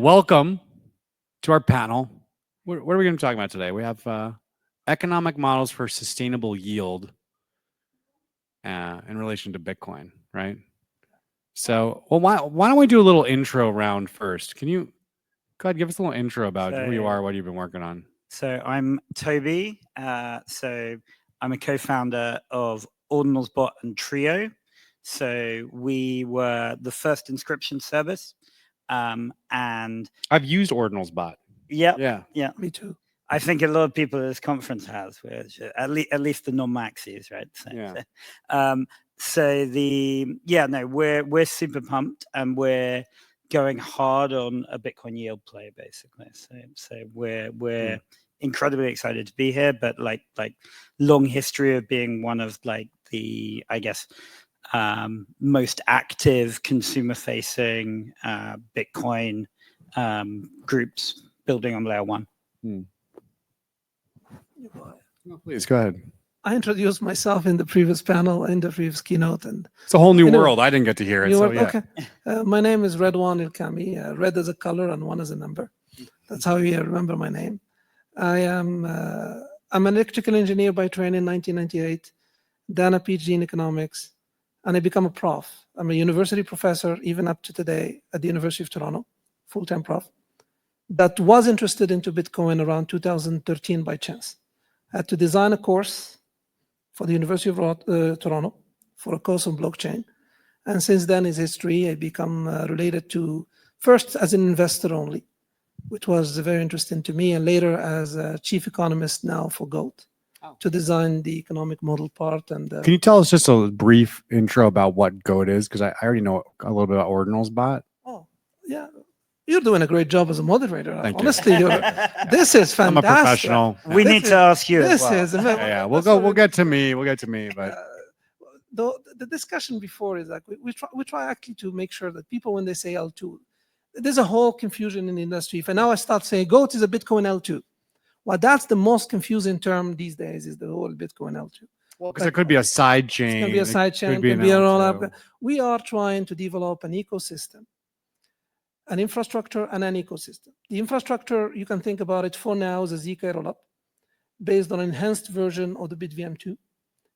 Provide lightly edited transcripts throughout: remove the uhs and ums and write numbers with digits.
Welcome to our panel. What are we going to talk about today? We have economic models for sustainable yield in relation to Bitcoin, right? So, well, why don't we do a little intro round first? Can you go ahead, give us a little intro about who you are, what you've been working on? So I'm Toby. So I'm a co-founder of OrdinalsBot and Trio. So we were the first inscription service. And I've used OrdinalsBot. Yeah, me too. I think a lot of people at this conference has, which at least the non-maxis, right? We're super pumped, and we're going hard on a Bitcoin yield play, basically. So we're incredibly excited to be here, but like long history of being one of the, I guess, most active consumer-facing Bitcoin groups building on layer one. Please go ahead. I introduced myself in the previous panel, in the previous keynote, and it's a whole new world. I didn't get to hear it. So, yeah. Okay. My name is Redouane Elkamhi. Red as a color and one as a number. That's how you remember my name. I'm an electrical engineer by training in 1998, then a PhD in economics, and I become a prof. I'm a university professor, even up to today, at the University of Toronto, full-time prof, that was interested into Bitcoin around 2013 by chance. I had to design a course for the University of Toronto for a course on blockchain. And since then is history. I become related to, first as an investor only, which was very interesting to me, and later as a chief economist now for GOAT to design the economic model part. And can you tell us just a brief intro about what GOAT is? Because I already know a little bit about OrdinalsBot. Oh, yeah. You're doing a great job as a moderator. Thank Honestly, you. This is fantastic. I'm a professional. We need to ask you. We'll get to me. But the discussion before is like we try actually to make sure that people, when they say L2, there's a whole confusion in the industry. For now, I start saying GOAT is a Bitcoin L2. Well, that's the most confusing term these days, is the whole Bitcoin L2. Well, because it could be a side chain. It can be a side chain. It can be a roll-up. We are trying to develop an ecosystem, an infrastructure and an ecosystem. The infrastructure, you can think about it for now as a ZK rollup based on enhanced version of the BitVM 2,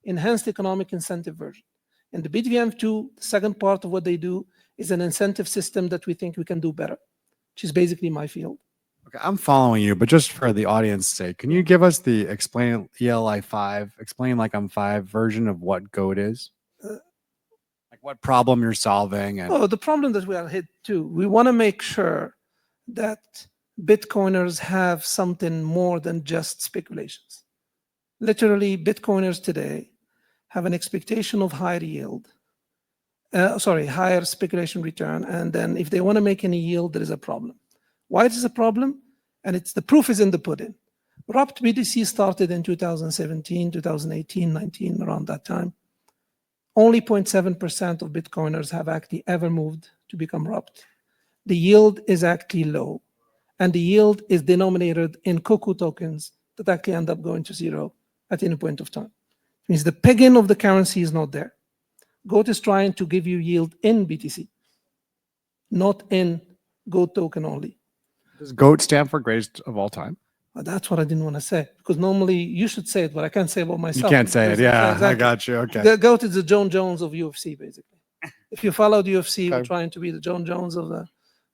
enhanced economic incentive version. And the BitVM 2, the second part of what they do is an incentive system that we think we can do better, which is basically my field. Okay, I'm following you, but just for the audience's sake, can you give us the explain like I'm 5 version of what GOAT is? What problem you're solving? And the problem that we are hit to, we want to make sure that Bitcoiners have something more than just speculations. Literally, Bitcoiners today have an expectation of higher yield, higher speculation return, and then if they want to make any yield, there is a problem. Why it is a problem? And the proof is in the pudding. Wrapped BTC started in 2017, 2018, 19, around that time. Only 0.7% of Bitcoiners have actually ever moved to become wrapped. The yield is actually low, and the yield is denominated in Cuckoo tokens that actually end up going to zero at any point of time. It means the pegging of the currency is not there. GOAT is trying to give you yield in BTC, not in GOAT token only. Does GOAT stand for greatest of all time? Well, that's what I didn't want to say, because normally you should say it, but I can't say it about myself. You can't say it, yeah. Exactly. I got you, okay. The GOAT is the John Jones of UFC, basically. If you follow the UFC, we're trying to be the John Jones of the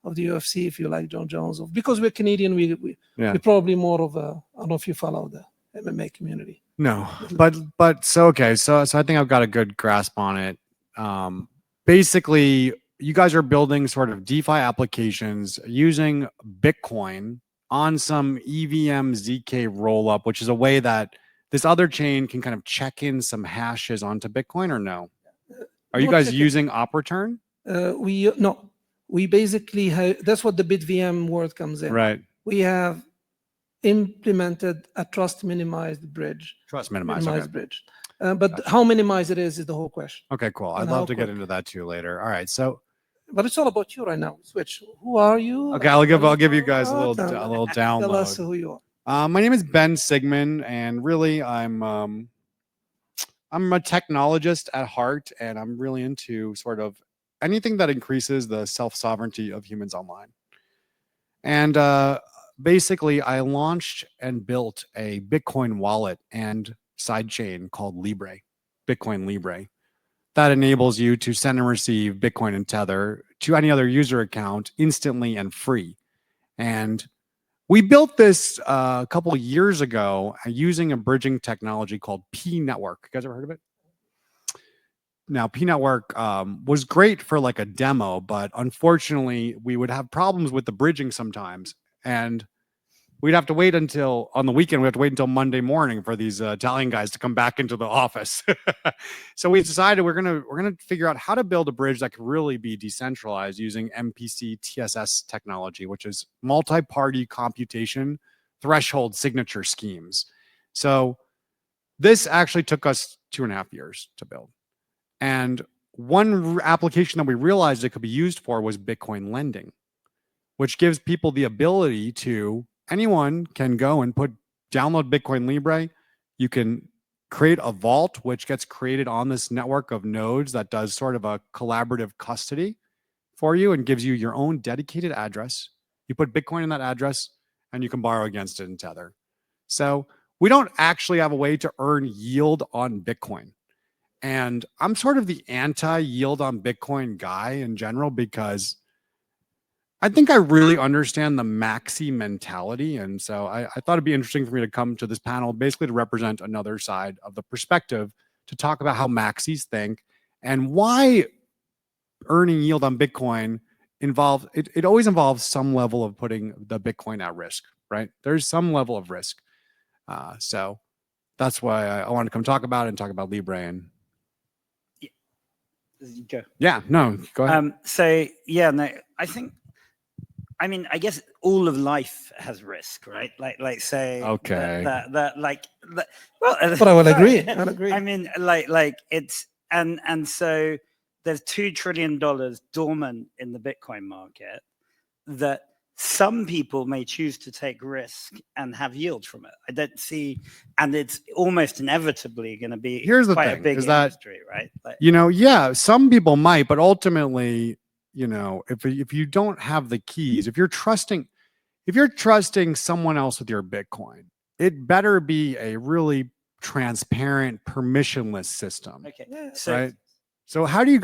UFC, if you like John Jones. Because we're Canadian, we're probably more of a, I don't know if you follow the MMA community. No, but so I think I've got a good grasp on it. Basically, you guys are building sort of DeFi applications using Bitcoin on some EVM ZK rollup, which is a way that this other chain can kind of check in some hashes onto Bitcoin, or no? Are you guys using OpReturn? No. We basically have, that's what the BitVM word comes in. Right. We have implemented a trust minimized bridge. Trust minimized bridge. But how minimized it is the whole question. Okay, cool. I'd love to get into that too later. All right, so. But it's all about you right now. Switch. Who are you? Okay, I'll give you guys a little download. Tell us who you are. My name is Ben Sigman, and really I'm a technologist at heart, and I'm really into sort of anything that increases the self-sovereignty of humans online. And basically, I launched and built a Bitcoin wallet and sidechain called Libre, Bitcoin Libre, that enables you to send and receive Bitcoin and Tether to any other user account instantly and free. And we built this a couple of years ago using a bridging technology called P Network. You guys ever heard of it? Now, P Network was great for like a demo, but unfortunately, we would have problems with the bridging sometimes. And we'd have to wait until on the weekend. We have to wait until Monday morning for these Italian guys to come back into the office. So we decided we're gonna figure out how to build a bridge that could really be decentralized using MPC TSS technology, which is multi-party computation threshold signature schemes. So this actually took us 2.5 years to build. And one application that we realized it could be used for was Bitcoin lending, which gives people the ability to, anyone can go and download Bitcoin Libre. You can create a vault, which gets created on this network of nodes that does sort of a collaborative custody for you and gives you your own dedicated address. You put Bitcoin in that address and you can borrow against it in Tether. So we don't actually have a way to earn yield on Bitcoin. And I'm sort of the anti-yield on Bitcoin guy in general, because I think I really understand the maxi mentality. And so I thought it'd be interesting for me to come to this panel basically to represent another side of the perspective, to talk about how maxis think and why earning yield on Bitcoin it always involves some level of putting the Bitcoin at risk, right? There's some level of risk. So that's why I wanted to come talk about it and talk about Libre. And Go. Yeah, no, go ahead. So yeah, no, I mean, I guess all of life has risk, right? Like say, Okay. well, But I will agree. I'll agree. I mean, like it's and so there's $2 trillion dormant in the Bitcoin market that some people may choose to take risk and have yield from it. I don't see, and it's almost inevitably going to be Here's the quite thing, a big is that, industry, right? Like, yeah, some people might, but ultimately, if you don't have the keys, if you're trusting someone else with your Bitcoin, it better be a really transparent, permissionless system. okay, right? So how are you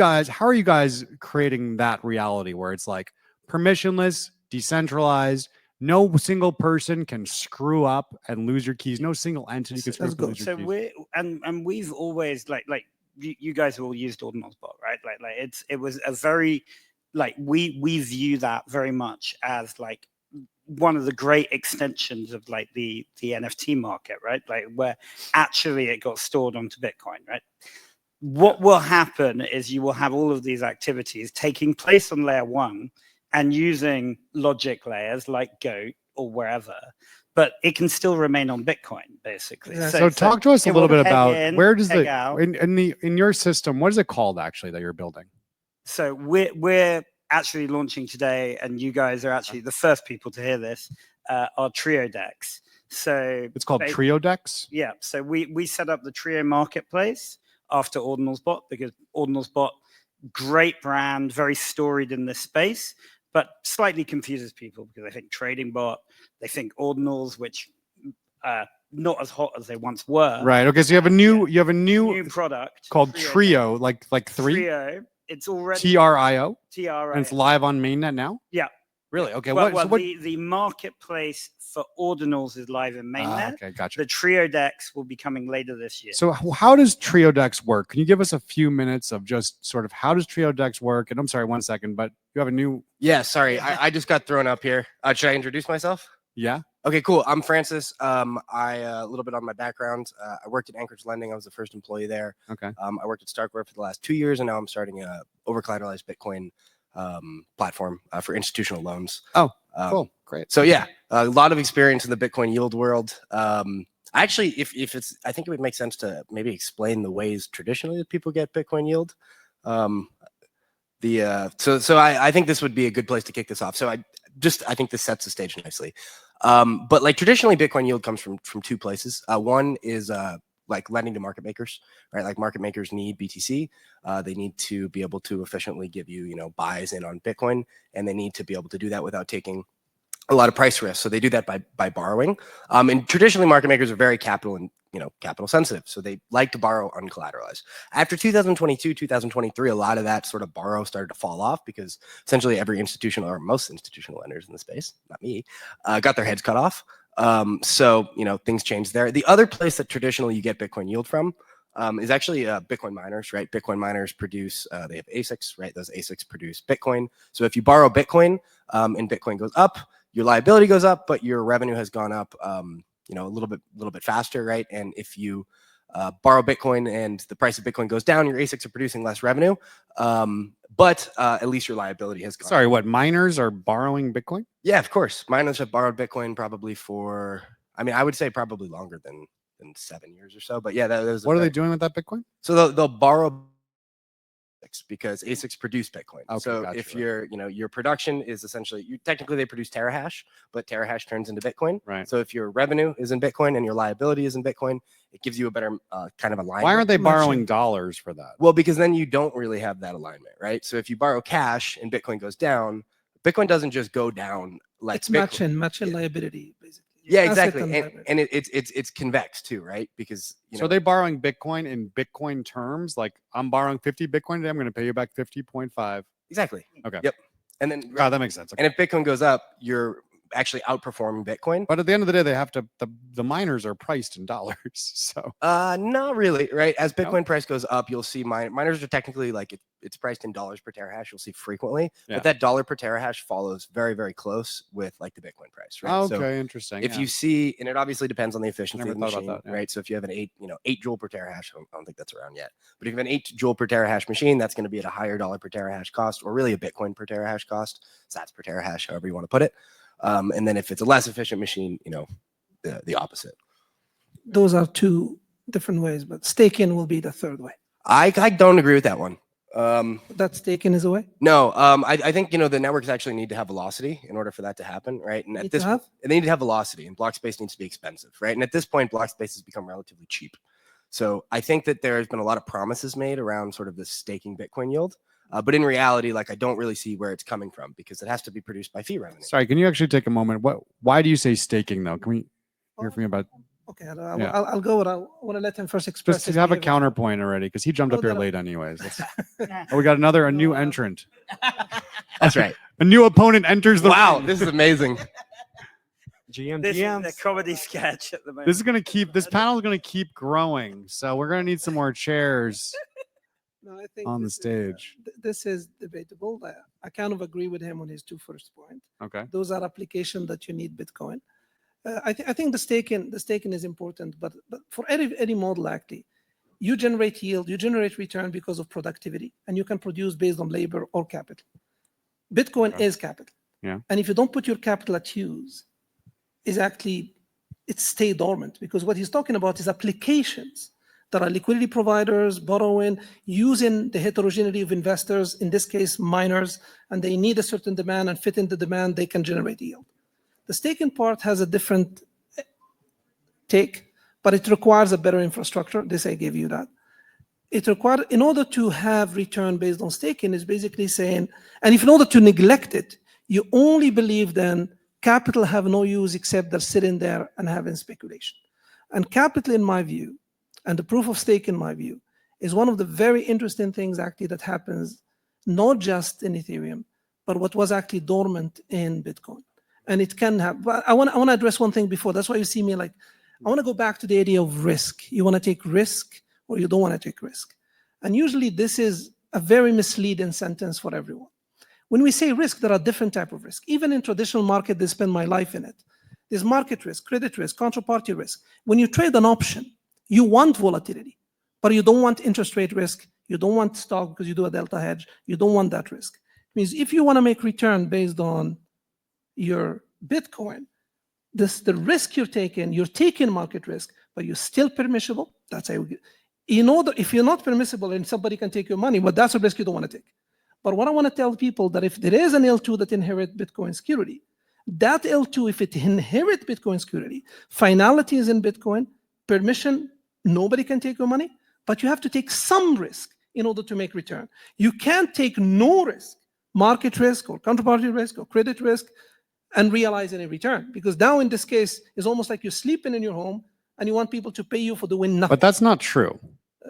guys creating that reality where it's like permissionless, decentralized, no single person can screw up and lose your keys, no single entity can screw up and lose your So keys? we've always like you guys have all used OrdinalsBot, right? Like it was a very we view that very much as like one of the great extensions of like the NFT market, right? Like where actually it got stored onto Bitcoin, right? What will happen is you will have all of these activities taking place on layer one and using logic layers like Goat or wherever, but it can still remain on Bitcoin, basically. Yeah. So talk to us a little bit about where does in your system, what is it called actually that you're building? So we're actually launching today, and you guys are actually the first people to hear this, our Trio DEX. So it's called Trio DEX? Yeah. So we set up the Trio marketplace after OrdinalsBot, because OrdinalsBot, great brand, very storied in this space, but slightly confuses people because they think trading bot, they think ordinals, which not as hot as they once were. Right. Okay. So you have a new product called Trio, like three. Trio. It's already TRIO. TRIO. And it's live on mainnet now? Yeah. Really? Okay. The marketplace for ordinals is live in mainnet. Okay, gotcha. The Trio DEX will be coming later this year. So how does Trio DEX work? Can you give us a few minutes of just sort of how does Trio DEX work? And I'm sorry, 1 second, but you have a new... Yeah, sorry. I just got thrown up here. Should I introduce myself? Yeah. Okay, cool. I'm Francis. A little bit on my background. I worked at Anchorage Lending. I was the first employee there. Okay. I worked at Starkware for the last 2 years, and now I'm starting a overcollateralized Bitcoin platform for institutional loans. Oh, cool. Great. So yeah, a lot of experience in the Bitcoin yield world. Actually, if it's, I think it would make sense to maybe explain the ways traditionally that people get Bitcoin yield. So I think this would be a good place to kick this off. So I think this sets the stage nicely. But like traditionally, Bitcoin yield comes from two places. One is like lending to market makers, right? Like market makers need BTC. They need to be able to efficiently give you, buys in on Bitcoin, and they need to be able to do that without taking a lot of price risk. So they do that by borrowing. And traditionally, market makers are very capital sensitive. So they like to borrow uncollateralized. After 2022, 2023, a lot of that sort of borrow started to fall off because essentially every institutional or most institutional lenders in the space, not me, got their heads cut off. So, things changed there. The other place that traditionally you get Bitcoin yield from is actually Bitcoin miners, right? Bitcoin miners produce, they have ASICs, right? Those ASICs produce Bitcoin. So if you borrow Bitcoin and Bitcoin goes up, your liability goes up, but your revenue has gone up, a little bit faster, right? And if you borrow Bitcoin and the price of Bitcoin goes down, your ASICs are producing less revenue, but at least your liability has gone Sorry, up. what, miners are borrowing Bitcoin? Yeah, of course. Miners have borrowed Bitcoin probably for, I would say probably longer than 7 years or so. But yeah, that was. What are they doing with that Bitcoin? So they'll borrow because ASICs produce Bitcoin. Okay, so gotcha, if right. your production is essentially, technically they produce terahash, but terahash turns into Bitcoin. Right. So if your revenue is in Bitcoin and your liability is in Bitcoin, it gives you a better kind of alignment. Why aren't they borrowing Matching. dollars for that? Well, because then you don't really have that alignment, right? So if you borrow cash and Bitcoin goes down, Bitcoin doesn't just go down like It's Bitcoin. matching Yeah. liability, basically. Yeah, Asset exactly. liability. And it's convex too, right? Because So are they borrowing Bitcoin in Bitcoin terms? Like I'm borrowing 50 Bitcoin today, I'm going to pay you back 50.5. exactly. Okay. Yep. And then Oh, that makes sense. Okay. and if Bitcoin goes up, you're actually outperforming Bitcoin. But at the end of the day, they have to, the miners are priced in dollars. So Not really, right? As No? Bitcoin price goes up, you'll see miners are technically like it's priced in dollars per terahash. You'll see frequently, Yeah. but that dollar per terahash follows very, very close with like the Bitcoin price, right? okay, So interesting. if you see, and it obviously depends on the efficiency Never of the thought about machine, that, yeah. right? So if you have an 8 joule per terahash, I don't think that's around yet, but if you have an 8 joule per terahash machine, that's going to be at a higher dollar per terahash cost, or really a Bitcoin per terahash cost, sats per terahash, however you want to put it. And then if it's a less efficient machine, the opposite. Those are two different ways, but staking will be the third way. I don't agree with that one. That staking is a way. No, I think the networks actually need to have velocity in order for that to happen, right? And Need to have? they need to have velocity, and block space needs to be expensive, right? And at this point, block space has become relatively cheap. So I think that there has been a lot of promises made around sort of this staking Bitcoin yield, but in reality, like I don't really see where it's coming from because it has to be produced by fee revenue. Sorry, can you actually take a moment? Why do you say staking though? Can we hear from you about? Okay, Yeah. I'll go. I want to let him first express. Just his to have a behavior. counterpoint already, because he jumped Oh, up here no. late anyways. Oh, we got a new entrant. That's right. A new opponent enters the Wow, ring. this is amazing. This is a comedy sketch at the moment. This panel is gonna keep growing. So we're gonna need some more chairs No, I think on the this is, stage. this is debatable. I kind of agree with him on his two first point. Okay. Those are applications that you need Bitcoin. I think the staking is important, but for any model actually, you generate yield, you generate return because of productivity, and you can produce based on labor or capital. Bitcoin Okay. is capital. Yeah. And if you don't put your capital at use, it stay dormant, because what he's talking about is applications that are liquidity providers, borrowing, using the heterogeneity of investors, in this case miners, and they need a certain demand and fit in the demand, they can generate yield. The staking part has a different take, but it requires a better infrastructure. This I give you that. It requires, in order to have return based on staking, is basically saying, and if in order to neglect it, you only believe then capital have no use except they're sitting there and having speculation. And capital, in my view, and the proof of stake, in my view, is one of the very interesting things actually that happens, not just in Ethereum, but what was actually dormant in Bitcoin. And it can have, but I want to address one thing before. That's why you see me like, I want to go back to the idea of risk. You want to take risk or you don't want to take risk. And usually this is a very misleading sentence for everyone. When we say risk, there are different types of risk. Even in traditional market, they spend my life in it. There's market risk, credit risk, counterparty risk. When you trade an option, you want volatility, but you don't want interest rate risk. You don't want stock because you do a delta hedge. You don't want that risk. It means if you want to make return based on your Bitcoin, the risk you're taking market risk, but you're still permissible. That's how if you're not permissible and somebody can take your money, well, that's a risk you don't want to take. But what I want to tell people that if there is an L2 that inherits Bitcoin security, that L2, if it inherits Bitcoin security, finality is in Bitcoin, permission, nobody can take your money, but you have to take some risk in order to make return. You can't take no risk, market risk or counterparty risk or credit risk, and realize any return. Because now in this case, it's almost like you're sleeping in your home and you want people to pay you for doing nothing. But that's not true,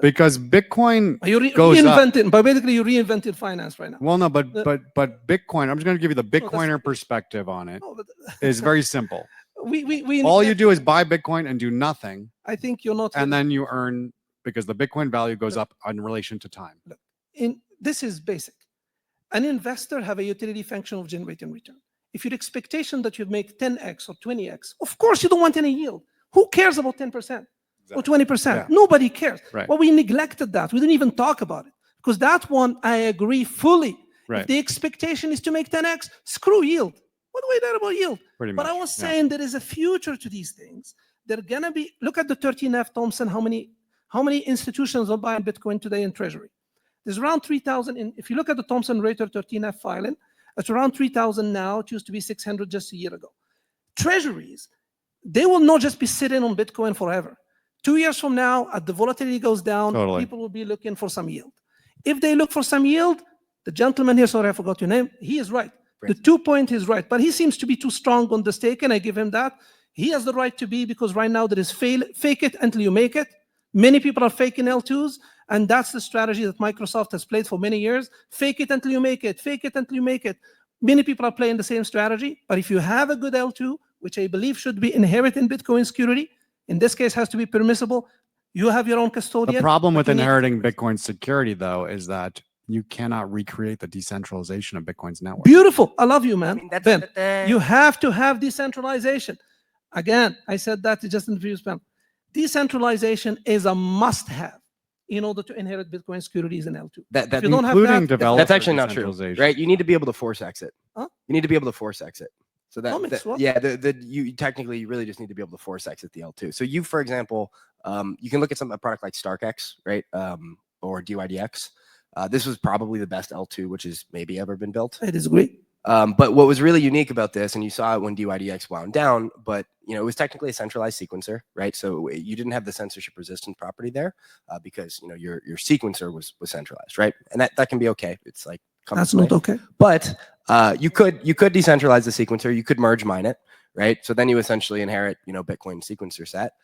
because Bitcoin You goes up. reinvented, but basically you reinvented finance right now. Well, no, but Bitcoin. I'm just going to give you the that's- Bitcoiner perspective on it. No, but Is very simple. we All you do is buy Bitcoin and do nothing, I think you're not. and then you earn, because the Bitcoin value goes up in relation to time. This is basic. An investor have a utility function of generating return. If your expectation that you make 10x or 20x, of course you don't want any yield. Who cares about 10% or 20%? Yeah. Nobody cares. Right. Well, we neglected that. We didn't even talk about it, because that one I agree fully. Right. If the expectation is to make 10x, screw yield. What do I know about yield? Pretty But much. I was saying there is a future to these things. They're gonna be. Look at the 13F Thompson. How many institutions are buying Bitcoin today in Treasury? There's around 3,000. If you look at the Thomson Reuters 13F filing, it's around 3,000 now. It used to be 600 just a year ago. Treasuries, they will not just be sitting on Bitcoin forever. 2 years from now, as the volatility goes down, Totally. people will be looking for some yield. If they look for some yield, the gentleman here, sorry, I forgot your name, he is right. The 2 point is right, but he seems to be too strong on the stake, and I give him that. He has the right to be, because right now there is fake it until you make it. Many people are faking L2s, and that's the strategy that Microsoft has played for many years. Fake it until you make it, fake it until you make it. Many people are playing the same strategy, but if you have a good L2, which I believe should be inherent in Bitcoin security, in this case has to be permissible, you have your own custodian. The problem with but you need- inheriting Bitcoin security, though, is that you cannot recreate the decentralization of Bitcoin's network. Beautiful. I love you, man. that's Ben, you have to have decentralization. Again, I said that just in the previous panel. Decentralization is a must-have in order to inherit Bitcoin securities in L2. If you don't have Including that, developer That's actually not true, decentralization. right? You need to be able to force exit. Huh? You need to be able to force exit. So What? yeah, you technically you really just need to be able to force exit the L2. So you, for example, you can look at a product like StarkX, right, or DYDX. This was probably the best L2 which has maybe ever been built. I disagree. But what was really unique about this, and you saw it when DYDX wound down, but it was technically a centralized sequencer, right? So you didn't have the censorship resistant property there because your sequencer was centralized, right? And that can be okay. It's like That's not okay. But you could decentralize the sequencer. You could merge mine it, right? So then you essentially inherit Bitcoin sequencer set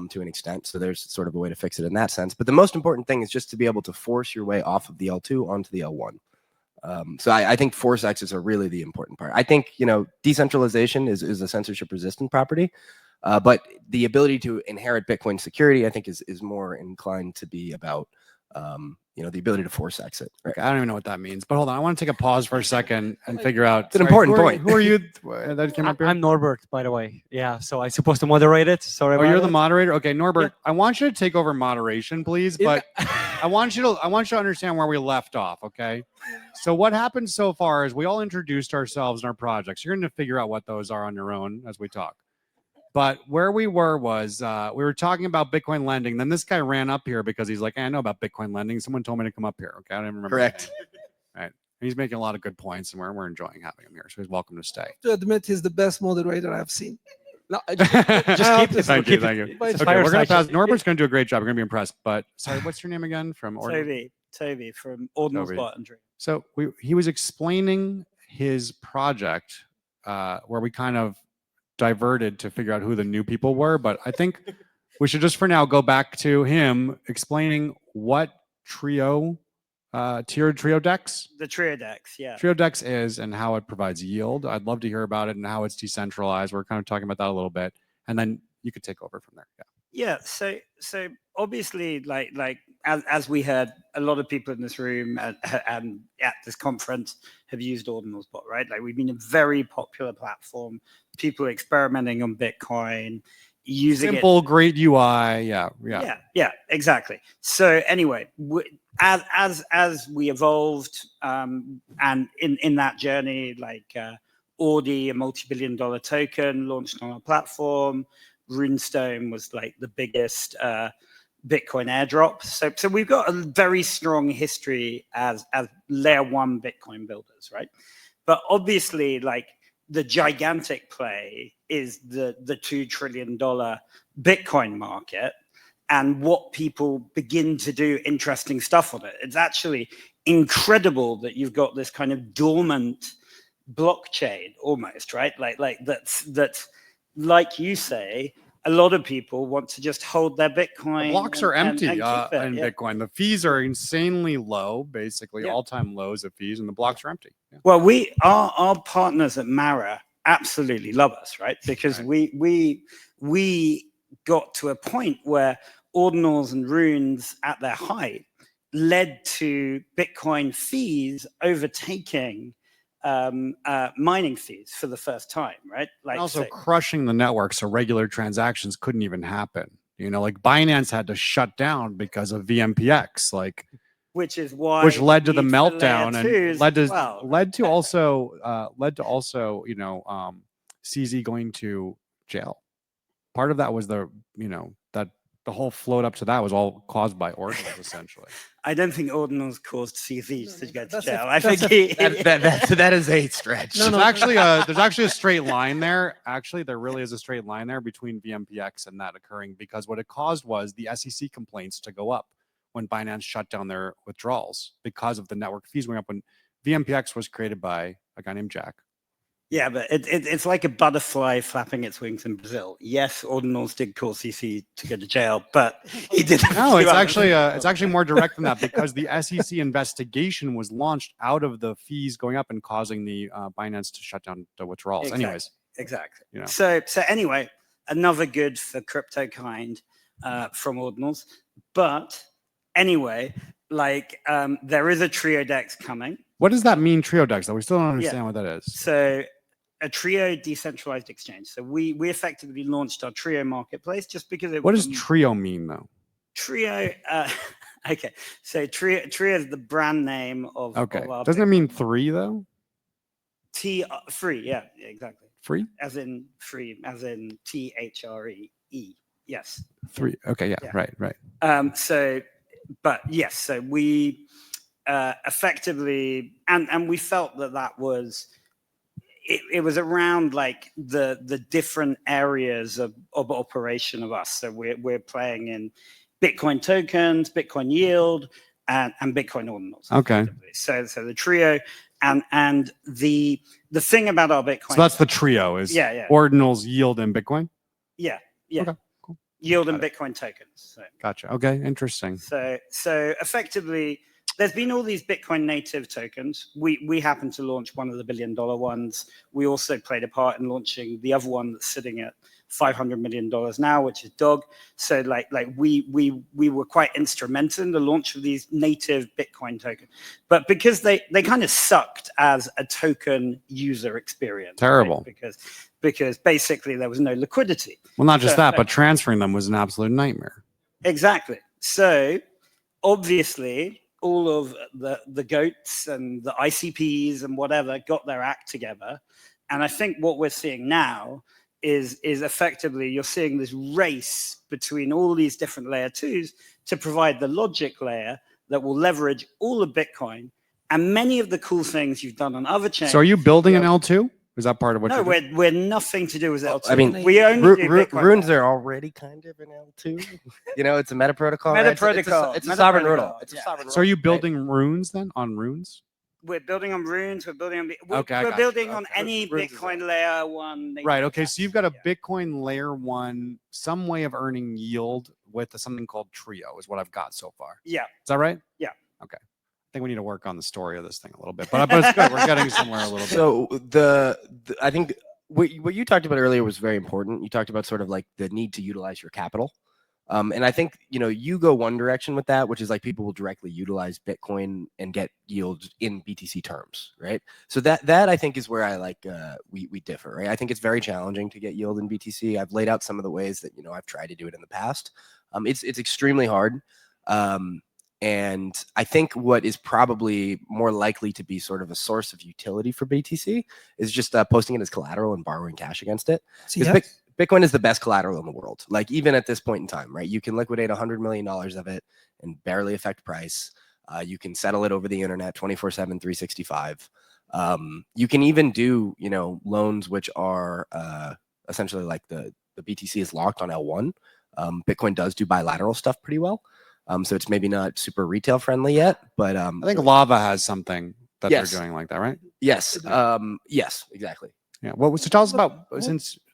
to an extent. So there's sort of a way to fix it in that sense. But the most important thing is just to be able to force your way off of the L2 onto the L1. So I think force exits are really the important part. I think decentralization is a censorship resistant property, but the ability to inherit Bitcoin security, I think, is more inclined to be about the ability to force exit. Right? Okay, I don't even know what that means, but hold on. I want to take a pause for a second and figure out. It's an important who are- point. Who are you that came up here? I'm Norbert, by the way. Yeah, so I'm supposed to moderate it. Sorry Oh, about you're the it. moderator. Okay, Norbert, I want you to take over moderation, please. But I want you to understand where we left off. Okay. So what happened so far is we all introduced ourselves and our projects. You're going to figure out what those are on your own as we talk. But where we were was we were talking about Bitcoin lending. Then this guy ran up here because he's like, I know about Bitcoin lending. Someone told me to come up here. Okay, I don't even remember. Correct. Right. He's making a lot of good points, and we're enjoying having him here. So he's welcome to stay. To admit, he's the best moderator I've seen. No, just keep this. Thank keep you. it- Thank you. it's Okay, we're gonna fireside pass. chat. Norbert's gonna do a great job. We're gonna be impressed. But sorry, what's your name again? From Toby from OrdinalsBot and Dream. So he was explaining his project where we kind of diverted to figure out who the new people were. But I think we should just for now go back to him explaining what tiered trio decks. The Trio Dex, yeah. Trio Dex is and how it provides yield. I'd love to hear about it and how it's decentralized. We're kind of talking about that a little bit, and then you could take over from there. Yeah. Yeah, so obviously, like as we heard, a lot of people in this room and at this conference have used OrdinalsBot, right? Like we've been a very popular platform. People experimenting on Bitcoin, using Simple, great UI. Yeah. Yeah, exactly. So anyway, as we evolved, and in that journey, like Audi, a multi-billion-dollar token, launched on our platform. Runestone was like the biggest Bitcoin airdrop. So we've got a very strong history as layer one Bitcoin builders, right? But obviously, like the gigantic play is the $2 trillion Bitcoin market and what people begin to do interesting stuff on it. It's actually incredible that you've got this kind of dormant blockchain almost, right? Like that's like you say, a lot of people want to just hold their Bitcoin. The blocks are empty and keep it, in yeah. Bitcoin. The fees are insanely low, basically Yeah. all-time lows of fees, and the blocks are empty. Yeah. Well, our partners at Mara absolutely love us, right? Because Right. we got to a point where ordinals and runes at their height led to Bitcoin fees overtaking mining fees for the first time, right? Like And also crushing the network, so regular transactions couldn't even happen. You know, like Binance had to shut down because of VMPX, like which is why which led to the need for layer meltdown and twos led to as well. led to also you know CZ going to jail. Part of that was the that the whole float up to that was all caused by Ordinals essentially. I don't think Ordinals caused CZs to go to That's jail. a- I that's think That is a stretch. No, There's actually a straight line there. Actually, there really is a straight line there between VMPX and that occurring, because what it caused was the SEC complaints to go up when Binance shut down their withdrawals because of the network fees going up. When VMPX was created by a guy named Jack. yeah, but it's like a butterfly flapping its wings in Brazil. Yes, Ordinals did cause CC to go to jail, but he didn't. No, it's actually more direct than that, because the SEC investigation was launched out of the fees going up and causing the Binance to shut down the withdrawals. Exactly. Anyways, Exactly. You know. So anyway, another good for crypto kind from Ordinals. But anyway, like there is a trio dex coming. what does that mean, trio dex? Though we still don't understand what that is. So a trio decentralized exchange. So we effectively launched our trio marketplace just because it What was does trio mean, though? trio. Okay, so trio is the brand name of. Okay, of our doesn't it Bitcoin. mean three though? Free? Yeah, exactly. Free? As in free, as in THRE. Yes. Three. Okay, yeah. Right. So, but yes, so we effectively, and we felt that was. It was around like the different areas of operation of us. So we're playing in Bitcoin tokens, Bitcoin yield, and Bitcoin ordinals. Okay. So the trio and the thing about our Bitcoin. So that's the trio is Ordinals, yield, and Bitcoin. Yeah. Okay. Cool. Yield and Bitcoin tokens. So. Gotcha. Okay. Interesting. So effectively, there's been all these Bitcoin native tokens. We happen to launch one of the $1 billion ones. We also played a part in launching the other one that's sitting at $500 million now, which is Dog. So like we were quite instrumental in the launch of these native Bitcoin tokens. But because they kind of sucked as a token user experience. Terrible. Right? Because basically there was no liquidity. Well, not just that, but transferring them was an absolute nightmare. Exactly. So obviously all of the goats and the ICPs and whatever got their act together. And I think what we're seeing now is effectively you're seeing this race between all these different layer twos to provide the logic layer that will leverage all of Bitcoin and many of the cool things you've done on other chains. So are you building an L2? Is that part of what? No, we're nothing to do with L2. I mean, we only do Bitcoin. Runes are already kind of an L2. You know, it's a meta protocol. Protocol. It's a sovereign ruler. It's a sovereign. So are you building runes then on runes? We're building on runes. We're building on. We're building on any Bitcoin layer one. Right. Okay. So you've got a Bitcoin layer one, some way of earning yield with something called Trio, is what I've got so far. Yeah. Is that right? Yeah. Okay. I think we need to work on the story of this thing a little bit, but it's good. We're getting somewhere a little bit. So I think what you talked about earlier was very important. You talked about sort of like the need to utilize your capital. And I think, you go one direction with that, which is like people will directly utilize Bitcoin and get yield in BTC terms, right? So that I think is where I like we differ, right? I think it's very challenging to get yield in BTC. I've laid out some of the ways that I've tried to do it in the past. It's extremely hard. And I think what is probably more likely to be sort of a source of utility for BTC is just posting it as collateral and borrowing cash against it. Bitcoin is the best collateral in the world. Like even at this point in time, right? You can liquidate $100 million of it and barely affect price. You can settle it over the internet 24/7, 365. You can even do, loans which are essentially like the BTC is locked on L1. Bitcoin does do bilateral stuff pretty well. So it's maybe not super retail friendly yet, but I think Lava has something that Yes. they're doing like that, right? Yes. Yes, exactly. Yeah. Well, so tell us about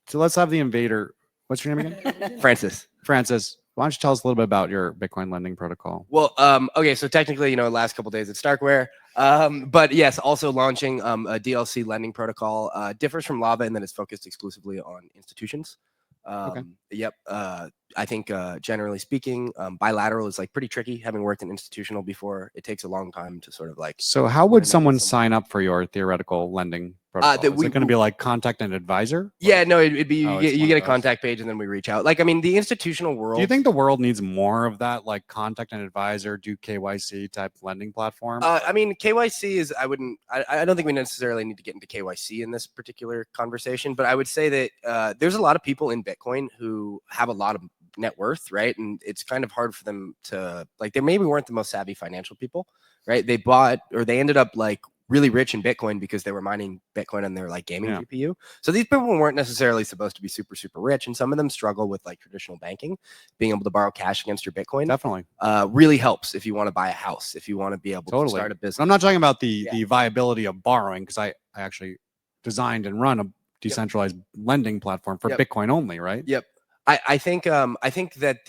so let's have the invader. What's your name again? Francis. Francis. Why don't you tell us a little bit about your Bitcoin lending protocol? Well, okay, so technically, last couple days at Starkware, but yes, also launching a DLC lending protocol. Differs from Lava in that it's focused exclusively on institutions. Yep. I think generally speaking, bilateral is like pretty tricky. Having worked in institutional before, it takes a long time to sort of like. So how would someone sign up for your theoretical lending protocol? Is it going to be like contact an advisor? Yeah, no, it'd be Oh, you get a contact page and then we reach out. Like, I mean, the institutional world. Do you think the world needs more of that, like contact an advisor, do KYC type lending platform? I mean, KYC is, I don't think we necessarily need to get into KYC in this particular conversation, but I would say that there's a lot of people in Bitcoin who have a lot of net worth, right? And it's kind of hard for them to, like, they maybe weren't the most savvy financial people, right? They bought, or they ended up like really rich in Bitcoin because they were mining Bitcoin on their like gaming GPU. So these people weren't necessarily supposed to be super, super rich. And some of them struggle with like traditional banking. Being able to borrow cash against your Bitcoin Definitely really helps if you want to buy a house, if you want to be able to start a business. I'm not talking about the viability of borrowing, because I actually designed and run a decentralized lending platform for Bitcoin only, right? Yep. I think that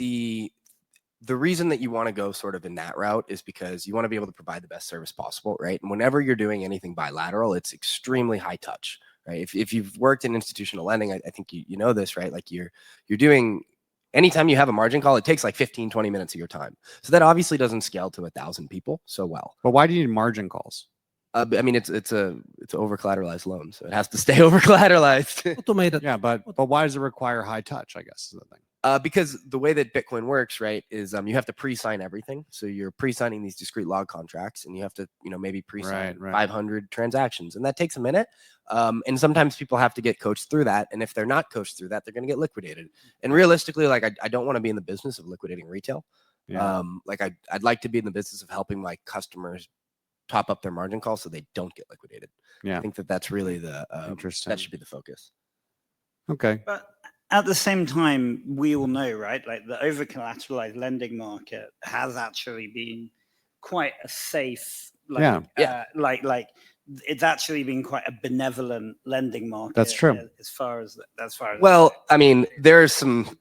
the reason that you want to go sort of in that route is because you want to be able to provide the best service possible, right? And whenever you're doing anything bilateral, it's extremely high touch, right? If you've worked in institutional lending, I think you know this, right? Like you're doing, anytime you have a margin call, it takes like 15, 20 minutes of your time. So that obviously doesn't scale to 1,000 people so well. But why do you need margin calls? I mean, it's a over collateralized loan, so it has to stay over collateralized. Automated. Yeah, but why does it require high touch? I guess is the thing. Because the way that Bitcoin works, right, is you have to pre-sign everything. So you're pre-signing these discrete log contracts, and you have to, maybe pre-sign 500 transactions, and that takes a minute. And sometimes people have to get coached through that, and if they're not coached through that, they're going to get liquidated. And realistically, like I don't want to be in the business of liquidating retail. Yeah. Like I'd like to be in the business of helping my customers top up their margin call so they don't get liquidated. Yeah, I think that's really the interesting. That should be the focus. Okay. But at the same time, we all know, right? Like the over-collateralized lending market has actually been quite a safe, like it's actually been quite a benevolent lending market. That's true. As far as well, I mean, there's some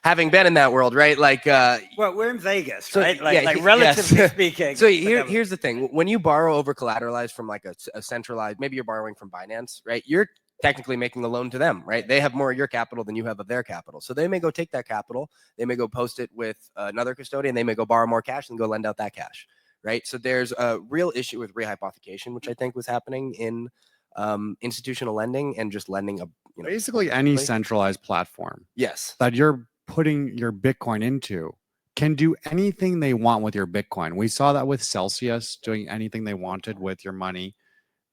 having been in that world, right? Like, well, we're in Vegas, so, right? Like relatively speaking. So here's the thing: when you borrow over collateralized from like a centralized, maybe you're borrowing from Binance, right? You're technically making the loan to them, right? They have more of your capital than you have of their capital. So they may go take that capital, they may go post it with another custodian, they may go borrow more cash and go lend out that cash, right? So there's a real issue with rehypothecation, which I think was happening in institutional lending and just lending basically any centralized platform. Yes. That you're putting your Bitcoin into can do anything they want with your Bitcoin. We saw that with Celsius doing anything they wanted with your money.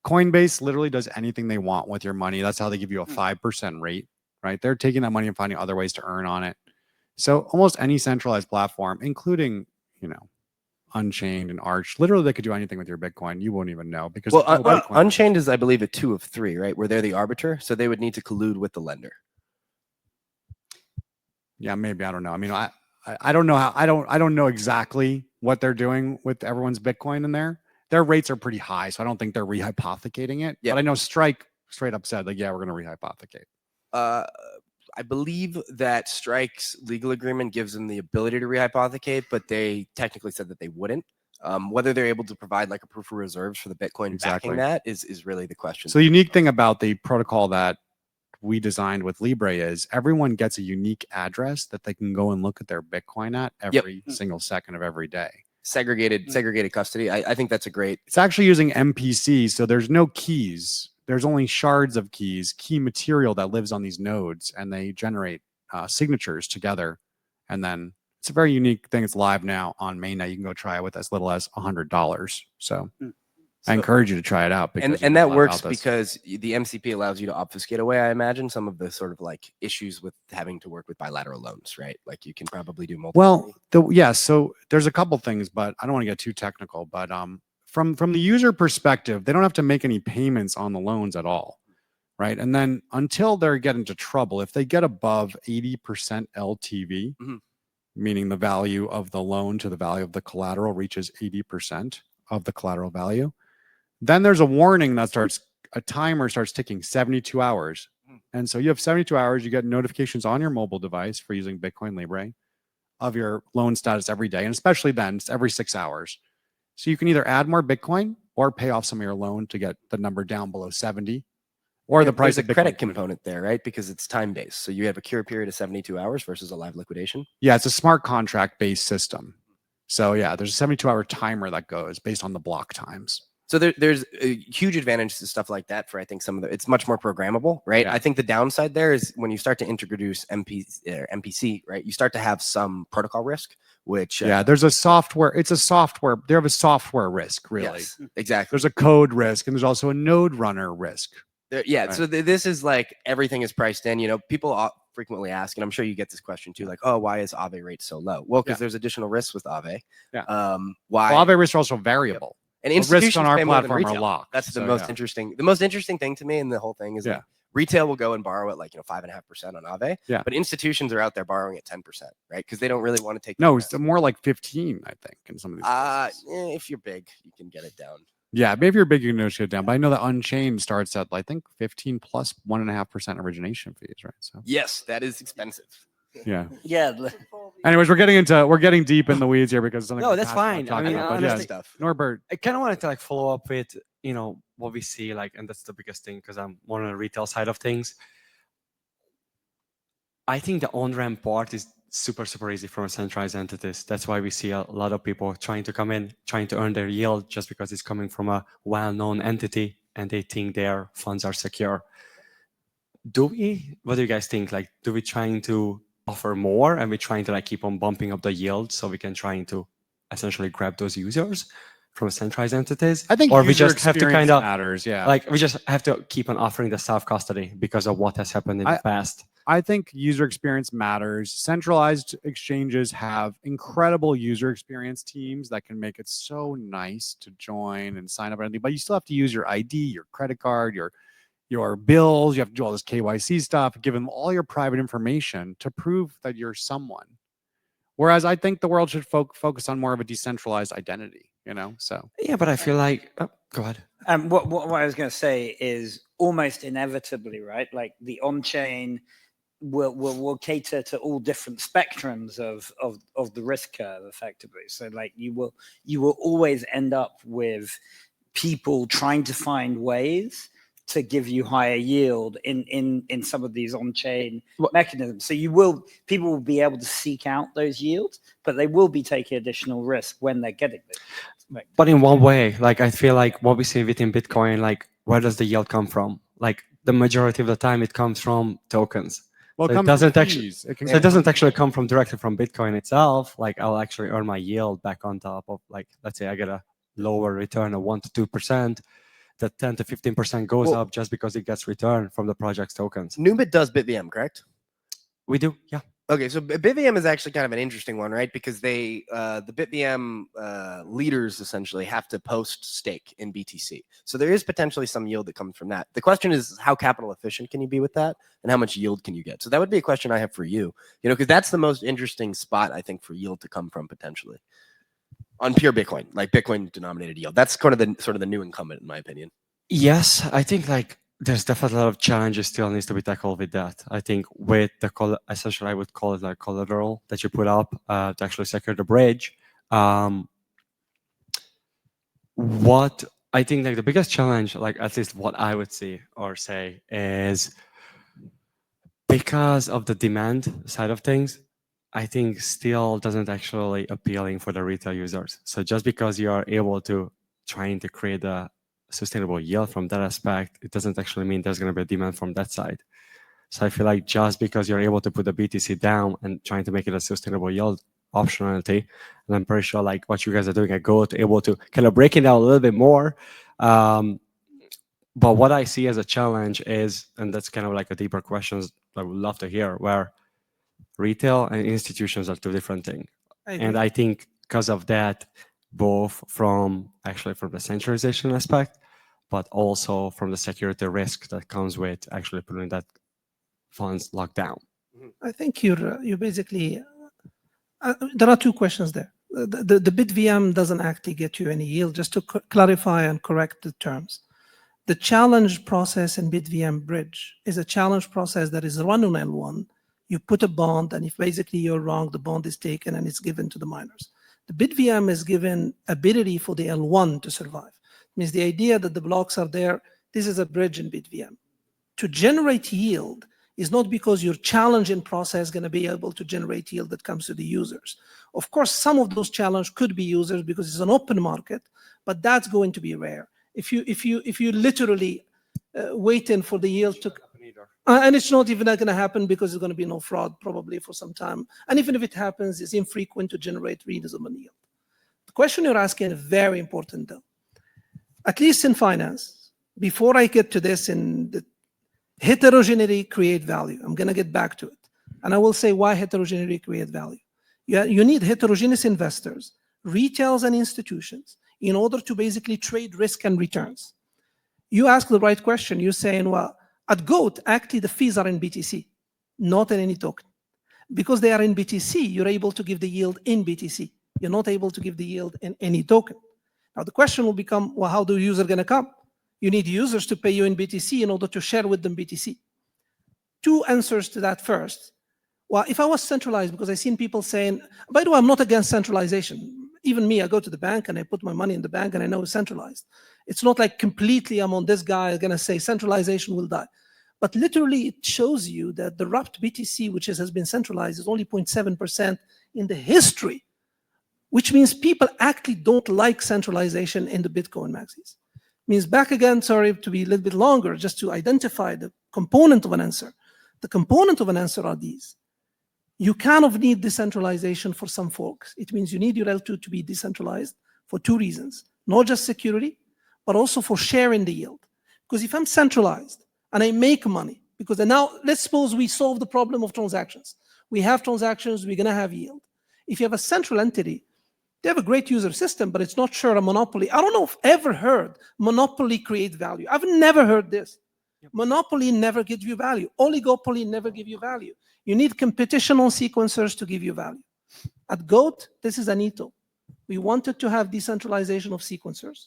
Coinbase literally does anything they want with your money. That's how they give you a 5% rate, right? They're taking that money and finding other ways to earn on it. So almost any centralized platform, including, Unchained and Arch, literally they could do anything with your Bitcoin. You won't even know because Unchained is, I believe, a 2 of 3, right? Where they're the arbiter, so they would need to collude with the lender. Yeah, maybe. I don't know. I mean, I don't know how. I don't know exactly what they're doing with everyone's Bitcoin in there. Their rates are pretty high, so I don't think they're rehypothecating it. But I know Strike straight up said, like, yeah, we're going to rehypothecate. I believe that Strike's legal agreement gives them the ability to rehypothecate, but they technically said that they wouldn't. Whether they're able to provide like a proof of reserves for the Bitcoin backing that is really the question. So the unique thing about the protocol that we designed with Libre is everyone gets a unique address that they can go and look at their Bitcoin at every single second of every day. Segregated custody. I think that's a great. It's actually using MPC, so there's no keys. There's only shards of keys, key material that lives on these nodes, and they generate signatures together. And then it's a very unique thing. It's live now on mainnet. You can go try it with as little as $100. So I encourage you to try it out. And that works because the MCP allows you to obfuscate away, I imagine, some of the sort of like issues with having to work with bilateral loans, right? Like you can probably do multiple. Well, so there's a couple things, but I don't want to get too technical. But from the user perspective, they don't have to make any payments on the loans at all, right? And then until they get into trouble, if they get above 80% LTV, meaning the value of the loan to the value of the collateral reaches 80% of the collateral value, Then there's a warning that a timer starts ticking 72 hours. And so you have 72 hours, you get notifications on your mobile device for using Bitcoin Libre of your loan status every day. And especially then, it's every 6 hours. So you can either add more Bitcoin or pay off some of your loan to get the number down below 70. Or the price There's of a credit Bitcoin. component there, right? Because it's time-based. So you have a cure period of 72 hours versus a live liquidation. Yeah, it's a smart contract based system. So yeah, there's a 72-hour timer that goes based on the block times. So there's a huge advantage to stuff like that for, I think, some of the, it's much more programmable, right? Yeah. I think the downside there is when you start to introduce MPC, right? You start to have some protocol risk, which Yeah, there's a software. It's a software. They have a software risk, really. yes, exactly. There's a code risk, and there's also a node runner risk. Yeah, Right. so this is like everything is priced in. You know, people frequently ask, and I'm sure you get this question too, like, oh, why is Aave rate so low? Well, because there's additional risks with Aave. Yeah. Why? Well, Aave risks are also variable. And The risks institutions on our pay more than platform are retail. locked. That's the So, most yeah. interesting. The most interesting thing to me in the whole thing is Yeah. like retail will go and borrow at like 5.5% on Aave. Yeah. But institutions are out there borrowing at 10%, right? Because they don't really want to take. No, the it's risk. more like 15, I think, in some of these cases. If you're big, you can get it down. Yeah, maybe you're big, you can negotiate it down. But I know that Unchained starts at, I think, 15 plus 1.5% origination fees, right? So Yes, that is expensive. yeah. Yeah. Anyways, we're getting deep in the weeds here because it's something No, we're that's passionate fine. about I mean, talking about. But honestly, Stuff. Norbert, I kind of wanted to like follow up with what we see, like, and that's the biggest thing because I'm more on the retail side of things. I think the on-ramp part is super easy from a centralized entities. That's why we see a lot of people trying to come in, trying to earn their yield just because it's coming from a well-known entity and they think their funds are secure. What do you guys think? Like, do we trying to offer more and we're trying to like keep on bumping up the yield so we can trying to essentially grab those users from centralized entities? I think or we user just have to experience kind of matters. Yeah. like we just have to keep on offering the self-custody because of what has happened in the past. I think user experience matters. Centralized exchanges have incredible user experience teams that can make it so nice to join and sign up and everything, but you still have to use your ID, your credit card, your bills. You have to do all this KYC stuff, give them all your private information to prove that you're someone. Whereas I think the world should focus on more of a decentralized identity, so. Yeah, but I feel like, go ahead. What I was going to say is almost inevitably, right? Like the on-chain will cater to all different spectrums of the risk curve effectively. So like you will always end up with people trying to find ways to give you higher yield in some of these on-chain mechanisms. So people will be able to seek out those yields, but they will be taking additional risk when they're getting them. But in one way, like I feel like what we see within Bitcoin, like where does the yield come from? Like the majority of the time it comes from tokens. Well, So it doesn't actually come from directly from Bitcoin itself. Like I'll actually earn my yield back on top of, like, let's say I get a lower return of 1 to 2%. That 10 to 15% goes up just because it gets returned from the project's tokens. Nubit does BitVM, correct? We do, yeah. Okay, so BitVM is actually kind of an interesting one, right? Because the BitVM leaders essentially have to post stake in BTC. So there is potentially some yield that comes from that. The question is, how capital efficient can you be with that? And how much yield can you get? So that would be a question I have for you, because that's the most interesting spot, I think, for yield to come from potentially. On pure Bitcoin, like Bitcoin denominated yield. That's kind of the new incumbent, in my opinion. Yes, I think like there's definitely a lot of challenges still needs to be tackled with that. I think with the essentially I would call it like collateral that you put up to actually secure the bridge. What I think like the biggest challenge, like at least what I would see or say, is because of the demand side of things, I think still doesn't actually appealing for the retail users. So just because you are able to trying to create a sustainable yield from that aspect, it doesn't actually mean there's going to be a demand from that side. So I feel like just because you're able to put the BTC down and trying to make it a sustainable yield optionality, and I'm pretty sure like what you guys are doing at Go to able to kind of break it down a little bit more. But what I see as a challenge is, and that's kind of like a deeper questions I would love to hear, where retail and institutions are two different things. And I think because of that, both from the centralization aspect, but also from the security risk that comes with actually putting that funds locked down. I think you basically, there are two questions there. the BitVM doesn't actually get you any yield. Just to clarify and correct the terms. The challenge process in BitVM Bridge is a challenge process that is run on L1. You put a bond, and if basically you're wrong, the bond is taken and it's given to the miners. The BitVM is given ability for the L1 to survive. It means the idea that the blocks are there, this is a bridge in BitVM. To generate yield is not because your challenging process is going to be able to generate yield that comes to the users. Of course, some of those challenges could be users because it's an open market, but that's going to be rare. If you literally waiting for the yield to, and it's not even going to happen because there's going to be no fraud probably for some time. And even if it happens, it's infrequent to generate reasonable yield. The question you're asking is very important though. At least in finance, before I get to this in the heterogeneity create value, I'm going to get back to it. And I will say why heterogeneity create value. You need heterogeneous investors, retails and institutions, in order to basically trade risk and returns. You ask the right question. You're saying, well, at GOAT, actually the fees are in BTC, not in any token. Because they are in BTC, you're able to give the yield in BTC. You're not able to give the yield in any token. Now the question will become, well, how do users going to come? You need users to pay you in BTC in order to share with them BTC. Two answers to that first. Well, if I was centralized, because I've seen people saying, by the way, I'm not against centralization. Even me, I go to the bank and I put my money in the bank and I know it's centralized. It's not like completely I'm on this guy going to say centralization will die. But literally it shows you that the wrapped BTC, which has been centralized, is only 0.7% in the history, which means people actually don't like centralization in the Bitcoin maxis. Means back again, sorry to be a little bit longer, just to identify the component of an answer. The component of an answer are these. You kind of need decentralization for some folks. It means you need your L2 to be decentralized for two reasons, not just security, but also for sharing the yield. Because if I'm centralized and I make money, because now let's suppose we solve the problem of transactions. We have transactions, we're going to have yield. If you have a central entity, they have a great user system, but it's not sure a monopoly. I don't know if I've ever heard monopoly create value. I've never heard this. Monopoly never gives you value. Oligopoly never give you value. You need competition on sequencers to give you value. At GOAT, this is an ethos. We wanted to have decentralization of sequencers,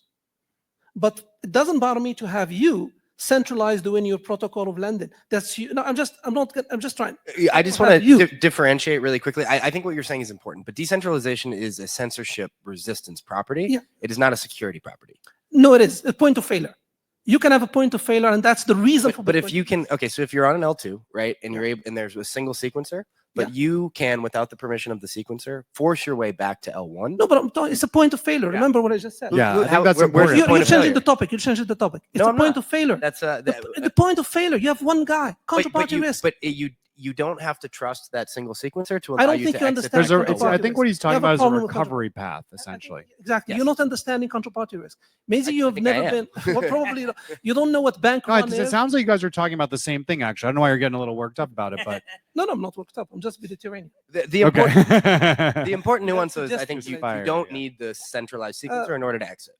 but it doesn't bother me to have you centralized doing your protocol of lending. That's you. No, I'm just trying. I just want to differentiate really quickly. I think what you're saying is important, but decentralization is a censorship resistance property. Yeah. It is not a security property. No, it is a point of failure. You can have a point of failure, and that's the reason for. But if you can, okay, so if you're on an L2, right, and you're able, and there's a single sequencer, but you can, without the permission of the sequencer, force your way back to L1. No, but I'm talking, it's a point of failure. Remember what I just said. Yeah, I think that's important. You're changing the topic. You're changing the topic. It's a point of failure. That's the point of failure. You have one guy. Counterparty risk. But you don't have to trust that single sequencer to allow you to exit. I think what he's talking about is a recovery path, essentially. Exactly. Yes. You're not understanding counterparty risk. Maybe you have never been. Well, probably you don't know what bank run is. It sounds like you guys are talking about the same thing. Actually, I don't know why you're getting a little worked up about it, but no, I'm not worked up. I'm just Mediterranean. The important nuance is I think you don't need the centralized sequencer in order to exit.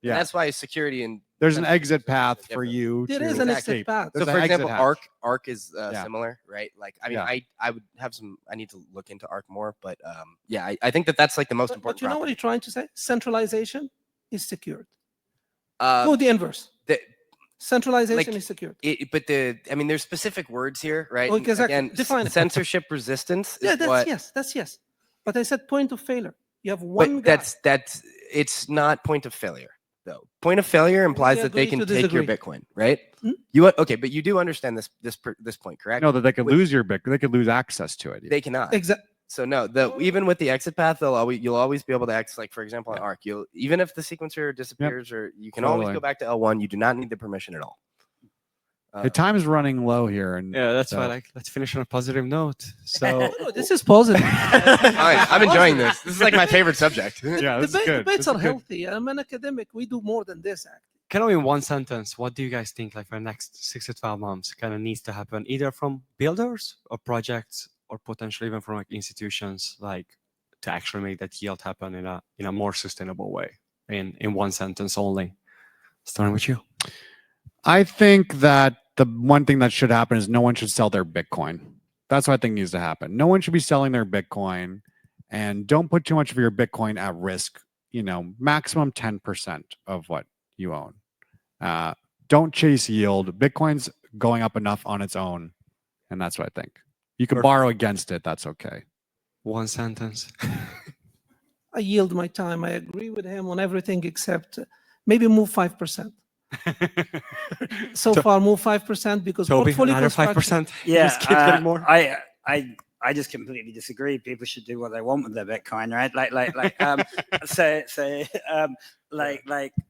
Yeah, and that's why security and there's an exit path for you. There is an exit path. So, for example, Arc is similar, right? Like, I mean, I would have some. I need to look into Arc more, but yeah, I think that's like the most important. But you know what you're trying to say? Centralization is secured. Go the inverse. Centralization is secured. But I mean, there's specific words here, right? Okay, exactly. Again, define censorship resistance. Yeah, that's yes. But I said point of failure. You have one guy. That's it's not point of failure. Though point of failure implies that they can take your Bitcoin, right? Okay, but you do understand this point, correct? No, that they could lose your Bitcoin. They could lose access to it. They cannot. Exactly. So no, even with the exit path, you'll always be able to access. Like for example, on Arc, even if the sequencer disappears, or you can always go back to L1. You do not need the permission at all. The time is running low here, and yeah, that's why. Let's finish on a positive note. So this is positive. I'm enjoying this. This is like my favorite subject. Yeah, this is good. Debates are healthy. I'm an academic. We do more than this. Actually. Kind of in one sentence, what do you guys think, like for the next 6 to 12 months, kind of needs to happen, either from builders or projects, or potentially even from like institutions, like to actually make that yield happen in a more sustainable way? In one sentence only. Starting with you. I think that the one thing that should happen is no one should sell their Bitcoin. That's what I think needs to happen. No one should be selling their Bitcoin and don't put too much of your Bitcoin at risk. Maximum 10% of what you own. Don't chase yield. Bitcoin's going up enough on its own, and that's what I think. You can borrow against it. That's okay. One sentence. I yield my time. I agree with him on everything except maybe move 5%. So far, move 5% because Toby, portfolio another construction. 5%. Yeah, Just keep getting more. I just completely disagree. People should do what they want with their Bitcoin, right?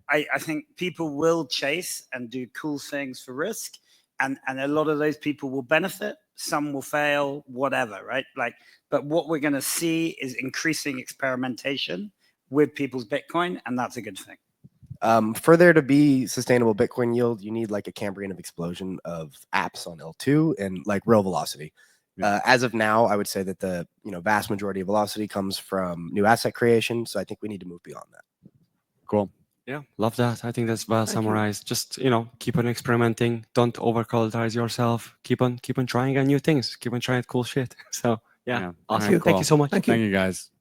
I think people will chase and do cool things for risk, and a lot of those people will benefit. Some will fail, whatever, right? But what we're going to see is increasing experimentation with people's Bitcoin, and that's a good thing. For there to be sustainable Bitcoin yield, you need like a Cambrian of explosion of apps on L2 and like real velocity. As of now, I would say that the vast majority of velocity comes from new asset creation. So I think we need to move beyond that. Cool. Yeah, love that. I think that's well summarized. Just keep on experimenting. Don't over-collateralize yourself. Keep on trying out new things. Keep on trying cool shit. So yeah, awesome. Thank you. Thank you so much. Thank you. Thank you, guys.